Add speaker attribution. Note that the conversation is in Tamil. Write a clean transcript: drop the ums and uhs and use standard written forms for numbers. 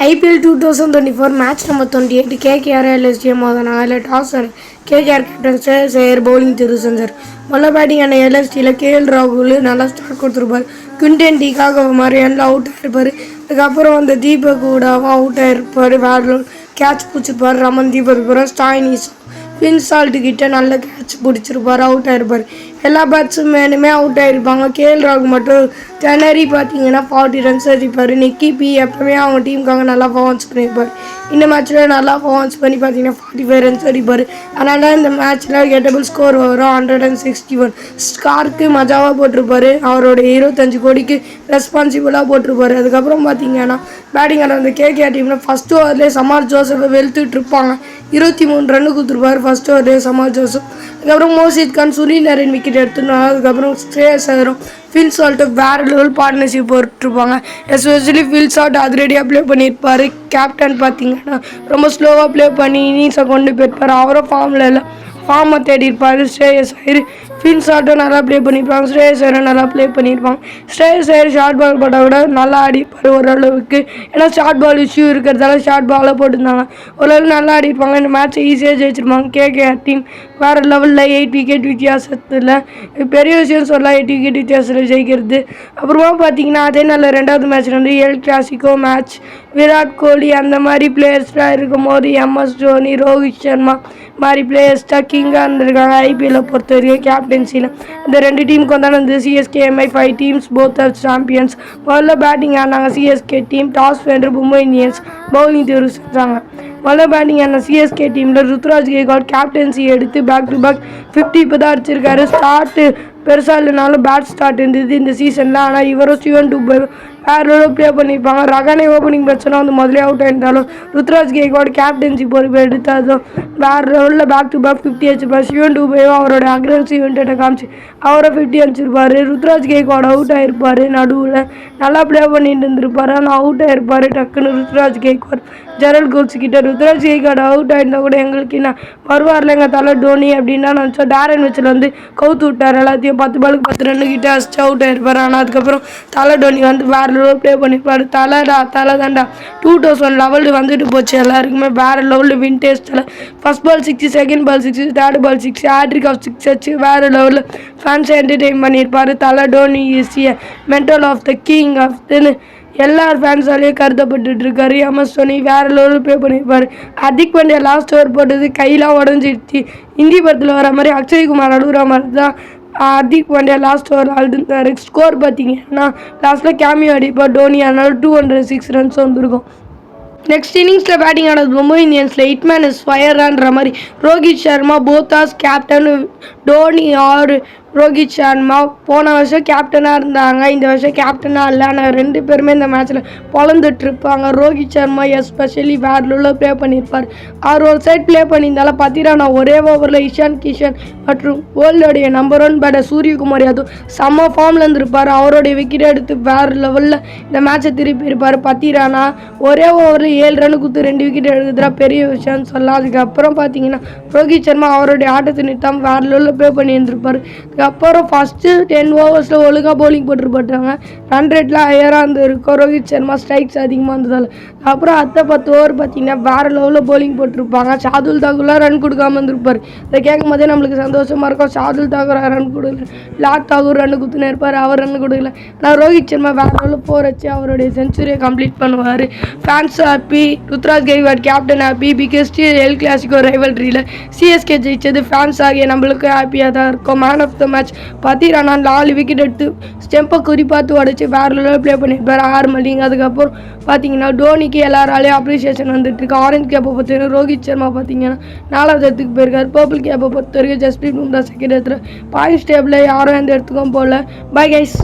Speaker 1: IPL 2024 match number 28 KKR LSG மோதினாங்க. Toss KKR captain Shreyas Iyer bowling தேர்வு செஞ்சார். முதல்ல பேட்டிங் ஆன LSGயில் KL ராகுல் நல்லா ஸ்டார்ட் கொடுத்துருப்பார். குவிண்டன் டிகாக் மாதிரியான அவுட் ஆகிருப்பார். அதுக்கப்புறம் வந்து தீபக் கூடாவும் அவுட் ஆகிருப்பார். வேறு கேட்ச் பிடிச்சிருப்பார். ரமன்தீப் அதுக்கப்புறம் ஸ்டாயினிஸ் ஃபின்சால்ட் கிட்ட நல்ல கேட்ச் பிடிச்சிருப்பார். அவுட் ஆகிருப்பார். எல்லா பேட்ஸ்மேனுமே அவுட் ஆகிருப்பாங்க. KL ராகுல் மட்டும் திணறி பார்த்தீங்கன்னா 40 ரன்ஸ் அடிப்பார். நிக்கி பி எப்பவுமே அவங்க டீமுக்காக நல்லா பர்ஃபார்மன்ஸ் பண்ணியிருப்பார். இந்த மேட்ச்சில் நல்லா பர்ஃபார்மன்ஸ் பண்ணி பார்த்தீங்கன்னா 45 ரன்ஸ் அடிப்பார். அதனால இந்த மேட்ச்சில் கெட்டபிள் ஸ்கோர் வரும் 161. ஸ்கார்க்கு மஜாவாக போட்டிருப்பார். அவரோட 25 கோடிக்கு ரெஸ்பான்சிபிளாக போட்டிருப்பார். அதுக்கப்புறம் பார்த்தீங்கன்னா பேட்டிங் ஆன அந்த KKR டீமில் ஃபஸ்ட் ஓவர்லேயே சமார் ஜோசப்பை வெளுத்துட்டு இருப்பாங்க. 23 ரன்னு கொடுத்துருப்பார் ஃபஸ்ட் ஓவர்லேயே சமார் ஜோசப். அதுக்கப்புறம் மோசித் கான் சுனில் நரேன் விக்கெட் எடுத்துருந்தாங்க. அதுக்கப்புறம் ஸ்ரேயஸ் ஐயரும் ஃபின்சால்ட்டு வேறு லெவல் பார்ட்னர்ஷிப் போட்டுருப்பாங்க. எஸ்பெஷலி ஃபின்சால்ட் அதிரடியாக ப்ளே பண்ணியிருப்பார். கேப்டன் பார்த்தீங்கன்னா ரொம்ப ஸ்லோவாக ப்ளே பண்ணி இன்னிங்ஸை கொண்டு போயிருப்பார். அவரும் ஃபார்மில் இல்லை, ஃபார்மை தேடி இருப்பார். ஸ்ரேயஸ் ஐயர் ஃபின்சால்ட்டும் நல்லா ப்ளே பண்ணியிருப்பாங்க. ஸ்ரேயஸ் ஐயரும் நல்லா ப்ளே பண்ணியிருப்பாங்க. ஸ்ரேயஸ் ஐயர் ஷார்ட் பால் போட்டால் கூட நல்லா ஆடிப்பார் ஓரளவுக்கு. ஏன்னா ஷார்ட் பால் இஷ்யூ இருக்கிறதால ஷார்ட் பாலை போட்டிருந்தாங்க. ஓரளவு நல்லா ஆடிப்பாங்க. இந்த மேட்ச்சை ஈஸியாக ஜெயிச்சிருப்பாங்க. KKR டீம் வேறு லெவலில் 8 விக்கெட் வித்தியாசத்தில் பெரிய விஷயம் சொல்லலாம். 8 விக்கெட் வித்தியாசத்தில் ஜெயிக்கிறது. அப்புறமா பார்த்தீங்கன்னா அதே நல்ல ரெண்டாவது மேட்ச் வந்து L Clasico match. Virat Kohli அந்த மாதிரி பிளேயர்ஸ்லாம் இருக்கும் போது MS தோனி, ரோஹித் சர்மா மாதிரி பிளேயர்ஸ் தான் கிங்காக இருந்திருக்காங்க. IPL பொறுத்த வரைக்கும் கேப்டன்சியில் இந்த 2 டீமுக்கு வந்தாலும் இந்த CSK MI 5 teams both are champions. முதல்ல பேட்டிங் ஆனாங்க CSK டீம். டாஸ் வென்று மும்பை இந்தியன்ஸ் பவுலிங் தேர்வு செஞ்சாங்க. முதல்ல பேட்டிங் ஆன CSK டீமில் ருத்ராஜ் கெய்க்வாட் கேப்டன்சி எடுத்து பேக் டு பேக் 50 இப்போ தான் அடிச்சிருக்காரு. ஸ்டார்ட்டு பெருசாக இல்லைனாலும் பேட் ஸ்டார்ட் இருந்தது இந்த சீசனில். ஆனால் இவரும் சிவன் டூ வேறு ப்ளே பண்ணியிருப்பாங்க. ரகானே ஓப்பனிங் பிரச்சனை வந்து முதலே அவுட் ஆயிருந்தாலும் ருத்ராஜ் கெய்க்வாட் கேப்டன்சி பொறுப்பு எடுத்தாலும் வேறு லெவலில் பேக் டு பேக் 50 அடிச்சிருப்பார். சிவன் டூபேவும் அவரோட அக்ரெசிவ் இன்டர்ட்டை காமிச்சு அவரை 50 அடிச்சிருப்பார். ருத்ராஜ் கெய்க்வாட் அவுட் ஆகிருப்பார். நடுவில் நல்லா ப்ளே பண்ணிட்டு இருந்திருப்பார். ஆனால் அவுட் ஆகிருப்பார் டக்குன்னு ருத்ராஜ் கெய்க்வாட். ஜெரல் கோல்ஸ் கிட்ட ருத்ராஜ் கெய்க்வாட் அவுட் ஆயிருந்தால் கூட எங்களுக்கு என்ன வருவார்ல எங்கள் தலை டோனி அப்படின்னா நினச்சோம். டேரன் மிச்சல் வந்து கவுத்து விட்டார். எல்லாத்தையும் 10 பாலுக்கு 10 ரன்னு கிட்ட அடிச்சு அவுட் ஆயிருப்பார். ஆனால் அதுக்கப்புறம் தலை டோனி வந்து வேறு லெவல் ப்ளே பண்ணியிருப்பார். தலை தாண்டா 2011 வந்துட்டு போச்சு எல்லாருக்குமே. வேறு லெவலில் vintage Thala. First ball 6, second ball 6, third ball 6, hattrick of 6 வச்சு வேறு லெவலில் ஃபேன்ஸை என்டர்டெயின் பண்ணியிருப்பார். Thala Dhoni is a mental of the king of தென்னு எல்லார் ஃபேன்ஸாலேயும் கருதப்பட்டு இருக்காரு. MS தோனி வேறு லெவலில் ப்ளே பண்ணியிருப்பார். ஹர்திக் பாண்டியா லாஸ்ட் ஓவர் போட்டது கையெல்லாம் உடஞ்சிடுச்சு. ஹிந்தி படத்தில் வர மாதிரி அக்ஷய்குமார் அழுகுற மாதிரி தான் Hardik Pandya last over அழுதுந்தார். Score பார்த்தீங்கன்னா லாஸ்ட்டில் கேமியோ அடிப்பார் டோனி. அதனால 206 ரன்ஸ் வந்துருக்கும். நெக்ஸ்ட் இன்னிங்ஸில் பேட்டிங் ஆனது மும்பை இந்தியன்ஸில் ஹிட்மேன் இஸ் ஃபயர்ன்ற மாதிரி ரோஹித் சர்மா போத்தாஸ் கேப்டன். டோனி ஆர் ரோஹித் சர்மா போன வருஷம் கேப்டனாக இருந்தாங்க, இந்த வருஷம் கேப்டனாக இல்லை. ஆனால் 2 பேருமே இந்த மேட்ச்சில் பொழந்துட்டுருப்பாங்க. ரோஹித் சர்மா எஸ்பெஷலி வேறு லெவலில் ப்ளே பண்ணியிருப்பார். அவர் ஒரு சைட் ப்ளே பண்ணியிருந்தாலும் பார்த்தீங்கன்னா ஒரே ஓவரில் இஷான் கிஷன் மற்றும் வேர்ல்டோடைய நம்பர் 1 பேட்டர் சூரியகுமார் யாதவ் செம்ம ஃபார்மில் இருந்திருப்பார். அவருடைய விக்கெட் எடுத்து வேறு லெவலில் இந்த மேட்சை திருப்பி இருப்பார். பார்த்தீங்கன்னா ஒரே ஓவரில் 7 ரன்னு கொடுத்து 2 விக்கெட் எடுக்கிறதா பெரிய விஷயம்னு சொல்லலாம். அதுக்கப்புறம் பார்த்தீங்கன்னா ரோஹித் சர்மா அவருடைய ஆட்டத்தை நிறுத்தாமல் வேறு லெவலில் ப்ளே பண்ணியிருந்திருப்பார். அதுக்கப்புறம் ஃபஸ்ட்டு 10 ஓவர்ஸில் ஒழுங்காக பவுலிங் போட்டுருப்பாட்டாங்க. ரன் ரேட்லாம் ஹையராக இருந்திருக்கும். ரோஹித் சர்மா ஸ்ட்ரைக்ஸ் அதிகமாக இருந்ததால். அப்புறம் அடுத்த 10 ஓவர் பார்த்தீங்கன்னா வேறு லெவலில் பவுலிங் போட்டிருப்பாங்க. ஷார்துல் தாக்கூர்லாம் ரன் கொடுக்காம இருந்திருப்பார். இதை கேட்கும் போதே நம்மளுக்கு சந்தோஷமாக இருக்கும். ஷார்துல் தாக்கூர் ரன் கொடுக்கல, லாட் தாக்கூர் ரன் கொடுத்துன்னு இருப்பார், அவர் ரன் கொடுக்கல. ஆனால் ரோஹித் சர்மா வேறு லெவலில் 4 வச்சு அவருடைய செஞ்சுரியை கம்ப்ளீட் பண்ணுவார். Fans happy, Ruturaj Gaikwad captain happy. Biggest el clasico ரைவல்ரியில் CSK ஜெயிச்சது ஃபேன்ஸ் ஆகிய நம்மளுக்கு ஹாப்பியாக தான் இருக்கும். மேன் ஆஃப் த மேட்ச் பார்த்தீங்கன்னா 4 விக்கெட் எடுத்து ஸ்டெம்பை குறிப்பாத்து உடச்சி வேறு லெவலில் ப்ளே பண்ணியிருப்பார் ஆர்மலிங். அதுக்கப்புறம் பார்த்தீங்கன்னா டோனிக்கு எல்லாராலையும் அப்ரிசியேஷன் வந்துட்டுருக்கு. ஆரஞ்ச் கேப்பை பொறுத்த வரைக்கும் ரோஹித் சர்மா பார்த்தீங்கன்னா 4வது இடத்துக்கு போயிருக்காரு. பர்பிள் கேப்பை பொறுத்த வரைக்கும் ஜஸ்பிரீத் பும்ரா செகண்ட் இடத்துல. பாயிண்ட்ஸ் டேபிளில் யாரும் எந்த இடத்துக்கும் போகல. Bye guys.